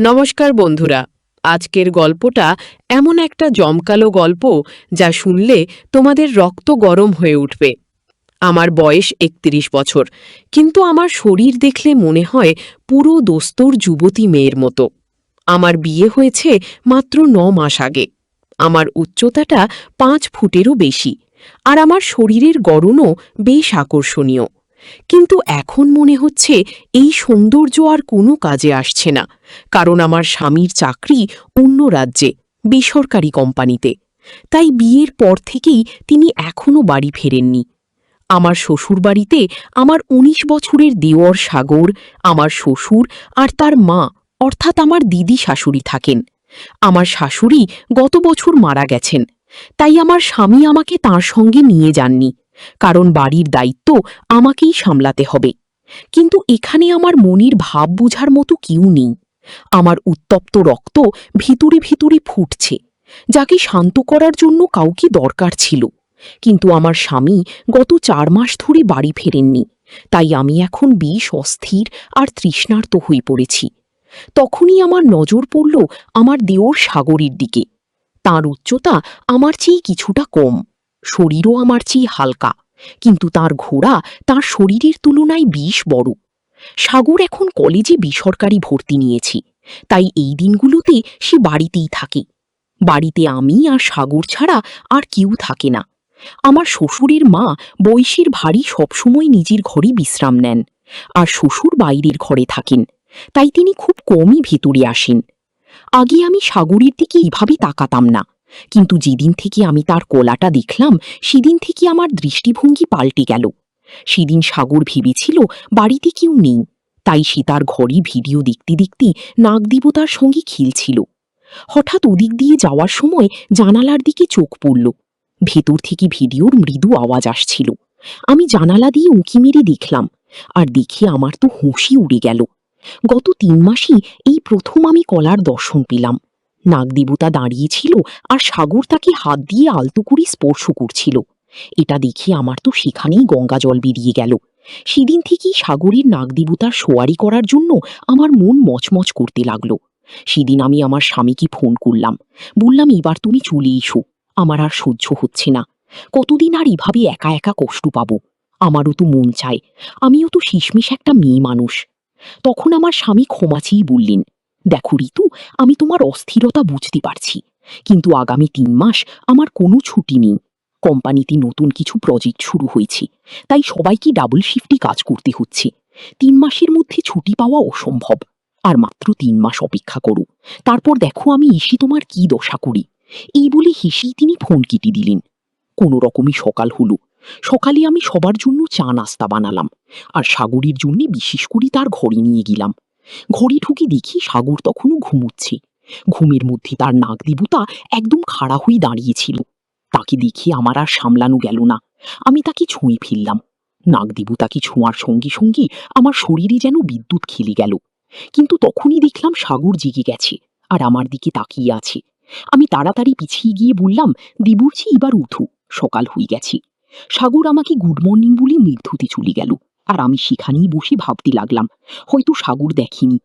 নমস্কার বন্ধুরা। আজকের গল্পটা এমন একটা জমকালো গল্প যা শুনলে তোমাদের রক্ত গরম হয়ে উঠবে। আমার বয়স ৩১ বছর, কিন্তু আমার শরীর দেখলে মনে হয় পুরো দোস্তর যুবতী মেয়ের মতো। আমার বিয়ে হয়েছে মাত্র ৯ মাস আগে। আমার উচ্চতাটা ৫ ফুটেরও বেশি, আর আমার শরীরের গড়নও বেশ আকর্ষণীয়। কিন্তু এখন মনে হচ্ছে এই সৌন্দর্য আর কোনো কাজে আসছে না, কারণ আমার স্বামীর চাকরি অন্য রাজ্যে, বেসরকারি কোম্পানিতে। তাই বিয়ের পর থেকেই তিনি এখনও বাড়ি ফেরেননি। আমার শ্বশুরবাড়িতে আমার ১৯ বছরের দেওর সাগর, আমার শ্বশুর আর তার মা অর্থাৎ আমার দিদি শাশুড়ি থাকেন। আমার শাশুড়ি গত বছর মারা গেছেন, তাই আমার স্বামী আমাকে তাঁর সঙ্গে নিয়ে যাননি, কারণ বাড়ির দায়িত্ব আমাকেই সামলাতে হবে। কিন্তু এখানে আমার মনির ভাব বোঝার মতো কেউ নেই। আমার উত্তপ্ত রক্ত ভিতরে ভিতরে ফুটছে, যাকে শান্ত করার জন্য কাউকে দরকার ছিল। কিন্তু আমার স্বামী গত ৪ মাস ধরে বাড়ি ফেরেননি, তাই আমি এখন বেশ অস্থির আর তৃষ্ণার্ত হয়ে পড়েছি। তখনই আমার নজর পড়ল আমার দেওর সাগরের দিকে। তাঁর উচ্চতা আমার চেয়ে কিছুটা কম, শরীরও আমার চেয়ে হালকা, কিন্তু তাঁর ঘোড়া তাঁর শরীরের তুলনায় বেশ বড়। সাগর এখন কলেজে বেসরকারি ভর্তি নিয়েছি, তাই এই দিনগুলোতে সে বাড়িতেই থাকে। বাড়িতে আমি আর সাগর ছাড়া আর কেউ থাকে না। আমার শ্বশুরের মা বয়সের ভারী সবসময় নিজের ঘরে বিশ্রাম নেন, আর শ্বশুর বাইরের ঘরে থাকেন, তাই তিনি খুব কমই ভেতরে আসেন। আগে আমি সাগরের দিকে এভাবে তাকাতাম না, কিন্তু যেদিন থেকে আমি তার কোলাটা দেখলাম সেদিন থেকে আমার দৃষ্টিভঙ্গি পাল্টে গেল। সেদিন সাগর ভেবেছিল বাড়িতে কেউ নেই, তাই সে তার ঘরে ভিডিও দেখতে দেখতে নাগদেবতার সঙ্গে খেলছিল। হঠাৎ ওদিক দিয়ে যাওয়ার সময় জানালার দিকে চোখ পড়ল। ভেতর থেকে ভিডিওর মৃদু আওয়াজ আসছিল। আমি জানালা দিয়ে উঁকি মেরে দেখলাম, আর দেখে আমার তো হুঁশই উড়ে গেল। গত ৩ মাসই এই প্রথম আমি কলার দর্শন পেলাম। নাগদেবতা দাঁড়িয়েছিল, আর সাগর তাকে হাত দিয়ে আলতো করে স্পর্শ করছিল। এটা দেখে আমার তো সেখানেই গঙ্গা জল বেরিয়ে গেল। সেদিন থেকেই সাগরের নাগদেবতার সোয়ারি করার জন্য আমার মন মচমচ করতে লাগলো। সেদিন আমি আমার স্বামীকে ফোন করলাম, বললাম এবার তুমি চলে এসো, আমার আর সহ্য হচ্ছে না। কতদিন আর এভাবে একা একা কষ্ট পাবো? আমারও তো মন চায়, আমিও তো শেষমেশ একটা মেয়ে মানুষ। তখন আমার স্বামী ক্ষমাচেই বললেন, দেখো ঋতু, আমি তোমার অস্থিরতা বুঝতে পারছি, কিন্তু আগামী ৩ মাস আমার কোনো ছুটি নেই। কোম্পানিতে নতুন কিছু প্রজেক্ট শুরু হয়েছে, তাই সবাইকে ডাবল শিফটে কাজ করতে হচ্ছে। ৩ মাসের মধ্যে ছুটি পাওয়া অসম্ভব। আর মাত্র ৩ মাস অপেক্ষা করো, তারপর দেখো আমি এসে তোমার কি দশা করি। এই বলে হেসেই তিনি ফোন কেটে দিলেন। কোনো রকমই সকাল হলো। সকালে আমি সবার জন্য চা নাস্তা বানালাম, আর সাগরের জন্য বিশেষ করে তার ঘরে নিয়ে গেলাম। ঘরে ঢুকে দেখি সাগর তখনও ঘুমোচ্ছে। ঘুমের মধ্যে তার নাগদেবতা একদম খাড়া হয়ে দাঁড়িয়েছিল। তাকে দেখে আমার আর সামলানো গেল না, আমি তাকে ছুঁয়ে ফেললাম। নাগদেবতাকে ছোঁয়ার সঙ্গে সঙ্গে আমার শরীরে যেন বিদ্যুৎ খেলে গেল। কিন্তু তখনই দেখলাম সাগর জেগে গেছে, আর আমার দিকে তাকিয়ে আছে। আমি তাড়াতাড়ি পিছিয়ে গিয়ে বললাম, দেবুরজি এবার উঠো, সকাল হয়ে গেছে। সাগর আমাকে গুড মর্নিং বলে মেঘ ধুতে চলে গেল, আর আমি সেখানেই বসে ভাবতে লাগলাম, হয়তো সাগর দেখেনি।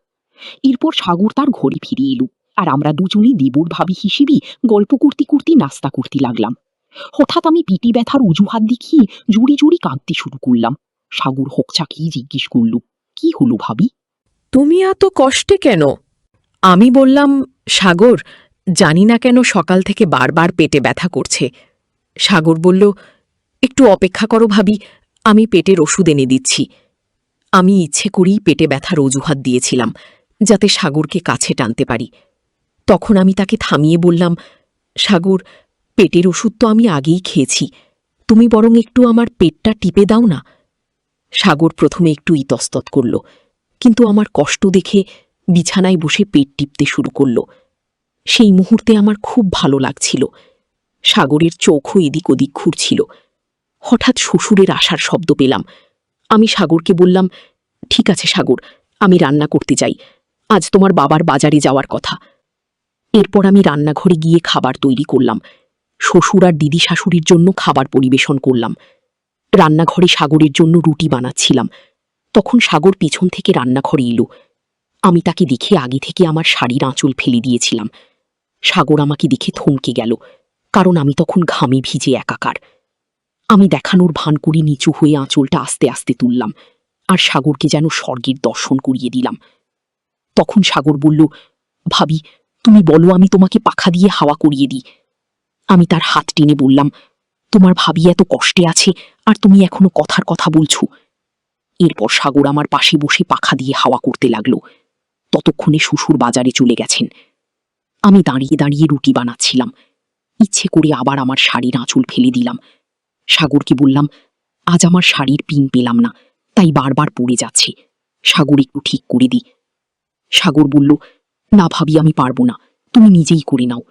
এরপর সাগর তার ঘরে ফিরে এলো, আর আমরা দুজনেই দেবর ভাবি হিসেবে গল্প করতে করতে নাস্তা করতে লাগলাম। হঠাৎ আমি পেটে ব্যথার অজুহাত দেখিয়ে জোরে জোরে কাঁদতে শুরু করলাম। সাগর হকচাকিয়ে জিজ্ঞেস করল, কি হলো ভাবি? তুমি এত কষ্টে কেন? আমি বললাম, সাগর, জানি না কেন সকাল থেকে বারবার পেটে ব্যথা করছে। সাগর বলল, একটু অপেক্ষা করো ভাবি, আমি পেটের ওষুধ এনে দিচ্ছি। আমি ইচ্ছে করেই পেটে ব্যথার অজুহাত দিয়েছিলাম, যাতে সাগরকে কাছে টানতে পারি। তখন আমি তাকে থামিয়ে বললাম, সাগর, পেটের ওষুধ তো আমি আগেই খেয়েছি, তুমি বরং একটু আমার পেটটা টিপে দাও না। সাগর প্রথমে একটু ইতস্তত করল, কিন্তু আমার কষ্ট দেখে বিছানায় বসে পেট টিপতে শুরু করল। সেই মুহূর্তে আমার খুব ভালো লাগছিল। সাগরের চোখও এদিক ওদিক ঘুরছিল। হঠাৎ শ্বশুরের আসার শব্দ পেলাম। আমি সাগরকে বললাম, ঠিক আছে সাগর, আমি রান্না করতে যাই, আজ তোমার বাবার বাজারে যাওয়ার কথা। এরপর আমি রান্নাঘরে গিয়ে খাবার তৈরি করলাম। শ্বশুর আর দিদি শাশুড়ির জন্য খাবার পরিবেশন করলাম। রান্নাঘরে সাগরের জন্য রুটি বানাচ্ছিলাম। তখন সাগর পিছন থেকে রান্নাঘরে এলো। আমি তাকে দেখে আগে থেকে আমার শাড়ির আঁচল ফেলে দিয়েছিলাম। সাগর আমাকে দেখে থমকে গেল, কারণ আমি তখন ঘামে ভিজে একাকার। আমি দেখানোর ভান করে নিচু হয়ে আঁচলটা আস্তে আস্তে তুললাম, আর সাগরকে যেন স্বর্গের দর্শন করিয়ে দিলাম। তখন সাগর বলল, ভাবি, তুমি বলো আমি তোমাকে পাখা দিয়ে হাওয়া করিয়ে দিই। আমি তার হাত টেনে বললাম, তোমার ভাবি এত কষ্টে আছে, আর তুমি এখনো কথার কথা বলছো। এরপর সাগর আমার পাশে বসে পাখা দিয়ে হাওয়া করতে লাগলো। ততক্ষণে শ্বশুর বাজারে চলে গেছেন। আমি দাঁড়িয়ে দাঁড়িয়ে রুটি বানাচ্ছিলাম। ইচ্ছে করে আবার আমার শাড়ির আঁচল ফেলে দিলাম। সাগরকে বললাম, আজ আমার শাড়ির পিন পেলাম না, তাই বারবার পড়ে যাচ্ছে। সাগর একটু ঠিক করে দি। সাগর বলল, না ভাবি, আমি পারবো না, তুমি নিজেই করে নাও।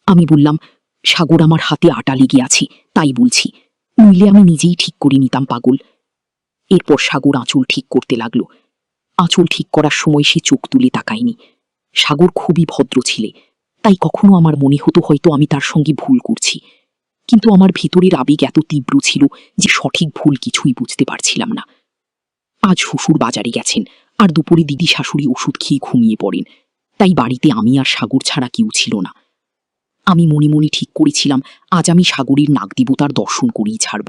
আমি বললাম, সাগর, আমার হাতে আটা লেগে আছে, তাই বলছি, নইলে আমি নিজেই ঠিক করে নিতাম পাগল। এরপর সাগর আঁচল ঠিক করতে লাগলো। আঁচল ঠিক করার সময় সে চোখ তুলে তাকায়নি। সাগর খুবই ভদ্র ছিলে, তাই কখনো আমার মনে হতো হয়তো আমি তার সঙ্গে ভুল করছি। কিন্তু আমার ভিতরের আবেগ এত তীব্র ছিল যে সঠিক ভুল কিছুই বুঝতে পারছিলাম না। আজ শ্বশুর বাজারে গেছেন, আর দুপুরে দিদি শাশুড়ি ওষুধ খেয়ে ঘুমিয়ে পড়েন, তাই বাড়িতে আমি আর সাগর ছাড়া কেউ ছিল না। আমি মনে মনে ঠিক করেছিলাম আজ আমি সাগরের নাগদেবতার দর্শন করেই ছাড়ব,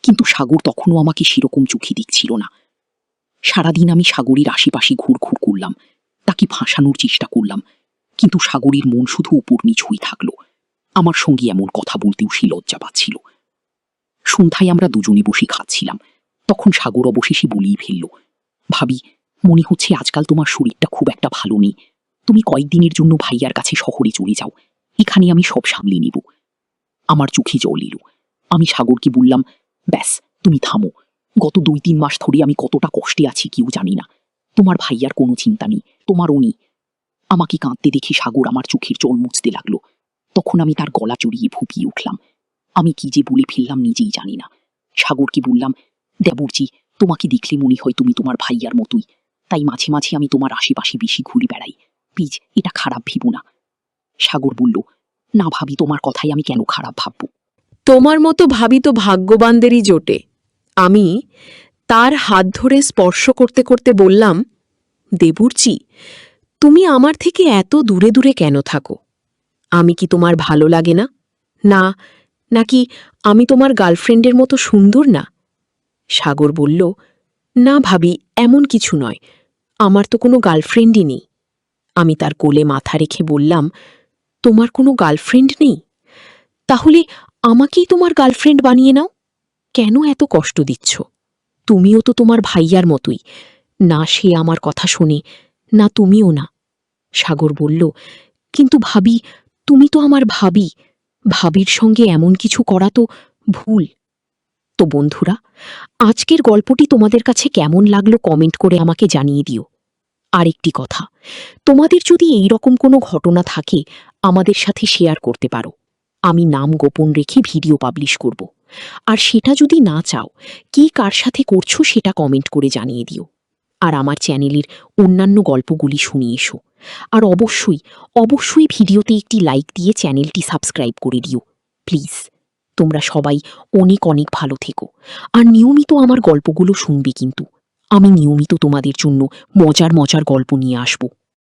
কিন্তু সাগর তখনও আমাকে সেরকম চোখে দেখছিল না। সারাদিন আমি সাগরের আশেপাশে ঘুরঘুর করলাম, তাকে ফাঁসানোর চেষ্টা করলাম, কিন্তু সাগরের মন শুধু উপর নিচ হয়ে থাকলো। আমার সঙ্গে এমন কথা বলতেও সে লজ্জা পাচ্ছিল। সন্ধ্যায় আমরা দুজনে বসে খাচ্ছিলাম, তখন সাগর অবশেষে বলেই ফেলল, ভাবি, মনে হচ্ছে আজকাল তোমার শরীরটা খুব একটা ভালো নেই। তুমি কয়েকদিনের জন্য ভাইয়ার কাছে শহরে চলে যাও, এখানে আমি সব সামলে নেব। আমার চোখে জল এলো। আমি সাগরকে বললাম, ব্যাস, তুমি থামো। গত 2-3 মাস ধরে আমি কতটা কষ্টে আছি কেউ জানি না। তোমার ভাইয়ার কোনো চিন্তা নেই, তোমারও নেই। আমাকে কাঁদতে দেখে সাগর আমার চোখের জল মুছতে লাগলো। তখন আমি তার গলা জড়িয়ে ফুপিয়ে উঠলাম। আমি কি যে বলে ফেললাম নিজেই জানি না। সাগরকে বললাম, দেবরজি, তোমাকে দেখলে মনে হয় তুমি তোমার ভাইয়ার মতোই, তাই মাঝে মাঝে আমি তোমার আশেপাশে বেশি ঘুরে বেড়াই, প্লিজ এটা খারাপ ভেবো না। সাগর বলল, না ভাবি, তোমার কথাই আমি কেন খারাপ ভাবব। তোমার মতো ভাবি তো ভাগ্যবানদেরই জোটে। আমি তার হাত ধরে স্পর্শ করতে করতে বললাম, দেবুরচি, তুমি আমার থেকে এত দূরে দূরে কেন থাকো? আমি কি তোমার ভালো লাগে না? না, নাকি আমি তোমার গার্লফ্রেন্ডের মতো সুন্দর না? সাগর বলল, না ভাবি, এমন কিছু নয়, আমার তো কোনো গার্লফ্রেন্ডই নেই। আমি তার কোলে মাথা রেখে বললাম, তোমার কোনো গার্লফ্রেন্ড নেই? তাহলে আমাকেই তোমার গার্লফ্রেন্ড বানিয়ে নাও। কেন এত কষ্ট দিচ্ছ? তুমিও তো তোমার ভাইয়ার মতোই, না সে আমার কথা শোনে, না তুমিও না। সাগর বলল, কিন্তু ভাবি, তুমি তো আমার ভাবি, ভাবির সঙ্গে এমন কিছু করা তো ভুল। তো বন্ধুরা, আজকের গল্পটি তোমাদের কাছে কেমন লাগলো কমেন্ট করে আমাকে জানিয়ে দিও। আরেকটি কথা, তোমাদের যদি এই রকম কোনো ঘটনা থাকে আমাদের সাথে শেয়ার করতে পারো। আমি নাম গোপন রেখে ভিডিও পাবলিশ করব। আর সেটা যদি না চাও, কি কার সাথে করছো সেটা কমেন্ট করে জানিয়ে দিও। আর আমার চ্যানেলের অন্যান্য গল্পগুলি শুনিয়ে এসো। আর অবশ্যই অবশ্যই ভিডিওতে একটি লাইক দিয়ে চ্যানেলটি সাবস্ক্রাইব করে দিও প্লিজ। তোমরা সবাই অনেক অনেক ভালো থেকো, আর নিয়মিত আমার গল্পগুলো শুনবে কিন্তু। আমি নিয়মিত তোমাদের জন্য মজার মজার গল্প নিয়ে আসব।